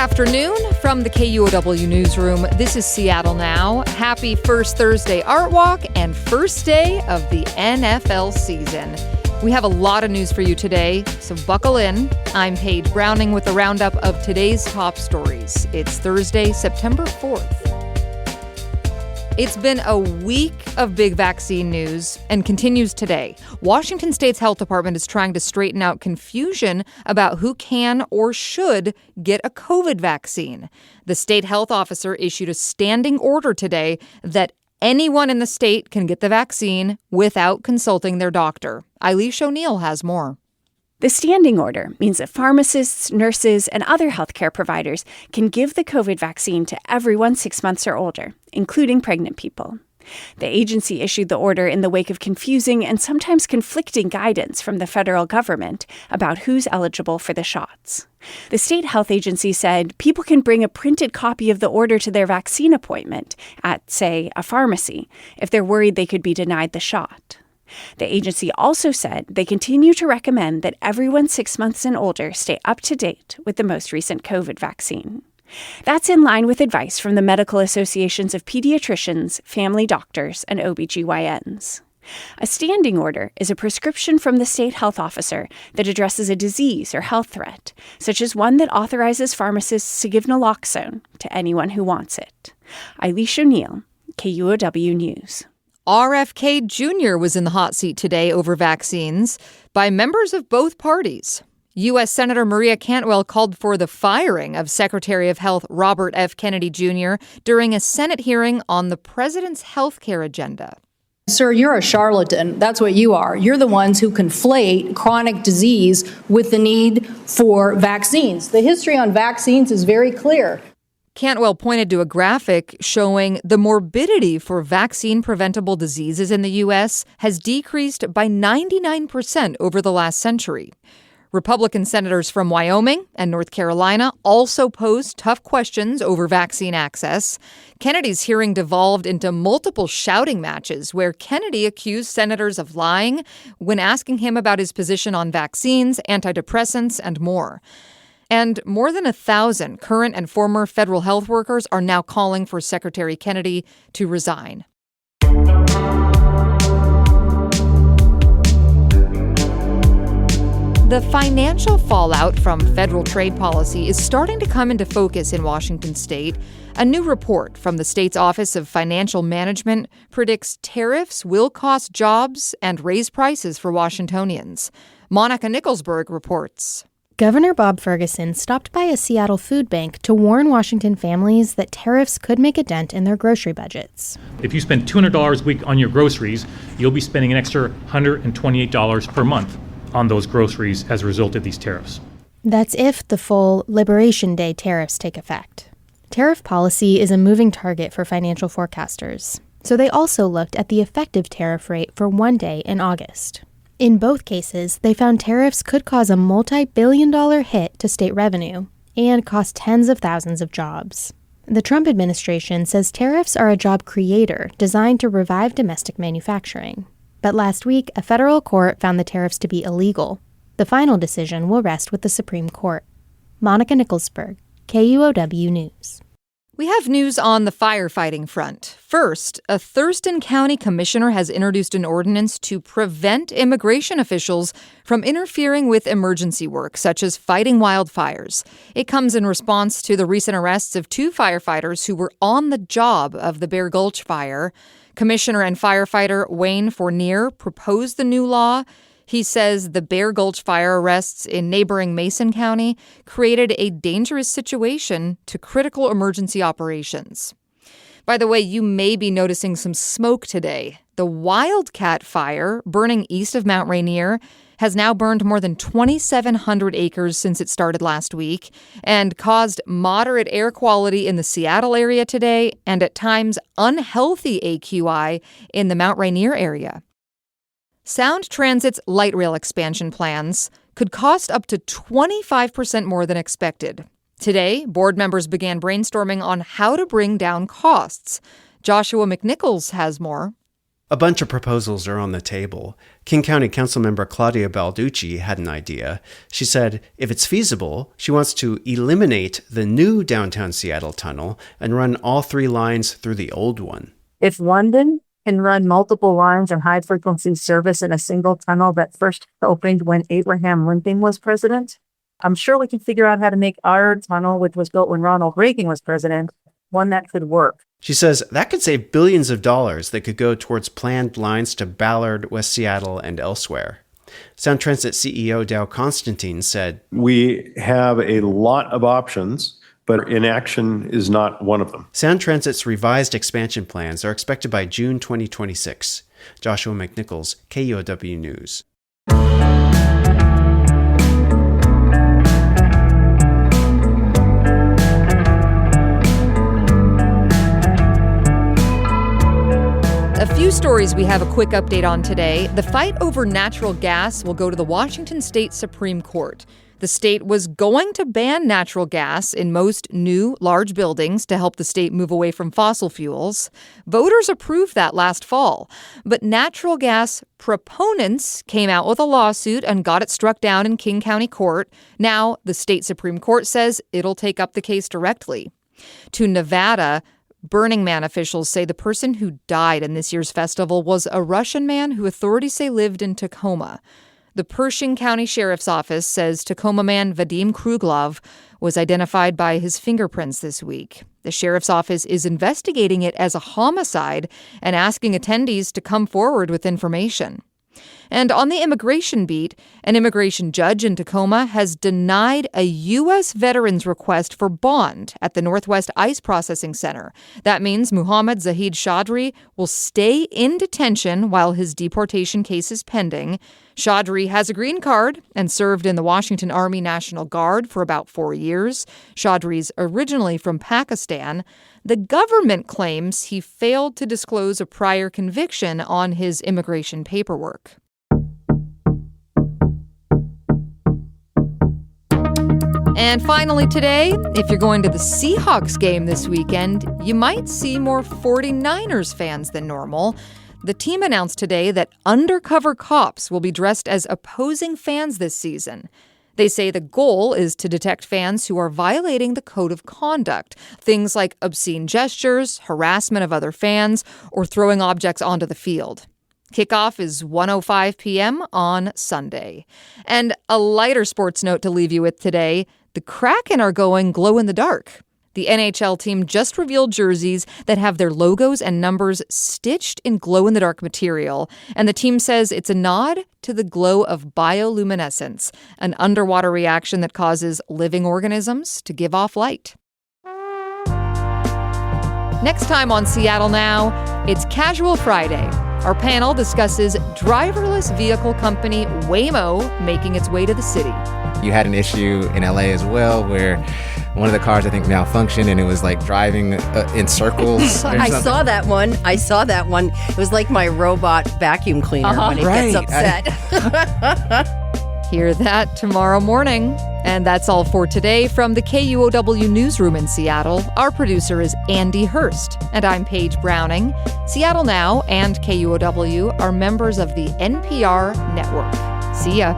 afternoon from the KUOW newsroom. This is Seattle Now. Happy first Thursday Art Walk and first day of the NFL season. We have a lot of news for you today, so buckle in. I'm Paige Browning with the roundup of today's top stories. It's Thursday, September 4th. It's been a week of big vaccine news and continues today. Washington State's health department is trying to straighten out confusion about who can or should get a COVID vaccine. The state health officer issued a standing order today that anyone in the state can get the vaccine without consulting their doctor. Eilish O'Neill has more. The standing order means that pharmacists, nurses, and other healthcare providers can give the COVID vaccine to everyone 6 months or older, including pregnant people. The agency issued the order in the wake of confusing and sometimes conflicting guidance from the federal government about who's eligible for the shots. The state health agency said people can bring a printed copy of the order to their vaccine appointment at, say, a pharmacy, if they're worried they could be denied the shot. The agency also said they continue to recommend that everyone 6 months and older stay up to date with the most recent COVID vaccine. That's in line with advice from the medical associations of pediatricians, family doctors, and OBGYNs. A standing order is a prescription from the state health officer that addresses a disease or health threat, such as one that authorizes pharmacists to give naloxone to anyone who wants it. Eilish O'Neill, KUOW News. RFK Jr. was in the hot seat today over vaccines by members of both parties. U.S. Senator Maria Cantwell called for the firing of Secretary of Health Robert F. Kennedy Jr. during a Senate hearing on the president's health care agenda. Sir, you're a charlatan. That's what you are. You're the ones who conflate chronic disease with the need for vaccines. The history on vaccines is very clear. Cantwell pointed to a graphic showing the morbidity for vaccine-preventable diseases in the U.S. has decreased by 99% over the last century. Republican senators from Wyoming and North Carolina also posed tough questions over vaccine access. Kennedy's hearing devolved into multiple shouting matches where Kennedy accused senators of lying when asking him about his position on vaccines, antidepressants, and more. And more than 1,000 current and former federal health workers are now calling for Secretary Kennedy to resign. The financial fallout from federal trade policy is starting to come into focus in Washington state. A new report from the state's Office of Financial Management predicts tariffs will cost jobs and raise prices for Washingtonians. Monica Nicholsberg reports. Governor Bob Ferguson stopped by a Seattle food bank to warn Washington families that tariffs could make a dent in their grocery budgets. If you spend $200 a week on your groceries, you'll be spending an extra $128 per month on those groceries as a result of these tariffs. That's if the full Liberation Day tariffs take effect. Tariff policy is a moving target for financial forecasters, so they also looked at the effective tariff rate for one day in August. In both cases, they found tariffs could cause a multi-billion-dollar hit to state revenue and cost tens of thousands of jobs. The Trump administration says tariffs are a job creator designed to revive domestic manufacturing. But last week, a federal court found the tariffs to be illegal. The final decision will rest with the Supreme Court. Monica Nicholsberg, KUOW News. We have news on the firefighting front. First, a Thurston County commissioner has introduced an ordinance to prevent immigration officials from interfering with emergency work, such as fighting wildfires. It comes in response to the recent arrests of 2 firefighters who were on the job of the Bear Gulch fire. Commissioner and firefighter Wayne Fournier proposed the new law. He says the Bear Gulch fire arrests in neighboring Mason County created a dangerous situation to critical emergency operations. By the way, you may be noticing some smoke today. The Wildcat fire, burning east of Mount Rainier, has now burned more than 2,700 acres since it started last week and caused moderate air quality in the Seattle area today and at times unhealthy AQI in the Mount Rainier area. Sound Transit's light rail expansion plans could cost up to 25% more than expected. Today, board members began brainstorming on how to bring down costs. Joshua McNichols has more. A bunch of proposals are on the table. King County Councilmember Claudia Balducci had an idea. She said if it's feasible, she wants to eliminate the new downtown Seattle tunnel and run all 3 lines through the old one. If London can run multiple lines of high-frequency service in a single tunnel that first opened when Abraham Lincoln was president, I'm sure we can figure out how to make our tunnel, which was built when Ronald Reagan was president, one that could work. She says that could save billions of dollars that could go towards planned lines to Ballard, West Seattle, and elsewhere. Sound Transit CEO Dow Constantine said, "We have a lot of options, but inaction is not one of them." Sound Transit's revised expansion plans are expected by June 2026. Joshua McNichols, KUOW News. A few stories we have a quick update on today. The fight over natural gas will go to the Washington State Supreme Court. The state was going to ban natural gas in most new, large buildings to help the state move away from fossil fuels. Voters approved that last fall. But natural gas proponents came out with a lawsuit and got it struck down in King County Court. Now, the state Supreme Court says it'll take up the case directly. To Nevada, Burning Man officials say the person who died in this year's festival was a Russian man who authorities say lived in Tacoma. The Pershing County Sheriff's Office says Tacoma man Vadim Kruglov was identified by his fingerprints this week. The Sheriff's Office is investigating it as a homicide and asking attendees to come forward with information. And on the immigration beat, an immigration judge in Tacoma has denied a U.S. veteran's request for bond at the Northwest ICE Processing Center. That means Muhammad Zahid Chaudhry will stay in detention while his deportation case is pending. Chaudhry has a green card and served in the Washington Army National Guard for about 4 years. Chaudhry's originally from Pakistan. The government claims he failed to disclose a prior conviction on his immigration paperwork. And finally today, if you're going to the Seahawks game this weekend, you might see more 49ers fans than normal. The team announced today that undercover cops will be dressed as opposing fans this season. They say the goal is to detect fans who are violating the code of conduct, things like obscene gestures, harassment of other fans, or throwing objects onto the field. Kickoff is 1:05 p.m. on Sunday. And a lighter sports note to leave you with today, the Kraken are going glow-in-the-dark. The NHL team just revealed jerseys that have their logos and numbers stitched in glow-in-the-dark material, and the team says it's a nod to the glow of bioluminescence, an underwater reaction that causes living organisms to give off light. Next time on Seattle Now, it's Casual Friday. Our panel discusses driverless vehicle company Waymo making its way to the city. You had an issue in LA as well where one of the cars, I think, malfunctioned and it was like driving in circles. I saw that one. It was like my robot vacuum cleaner when it gets upset. Hear that tomorrow morning. And that's all for today from the KUOW Newsroom in Seattle. Our producer is Andy Hurst, and I'm Paige Browning. Seattle Now and KUOW are members of the NPR network. See ya.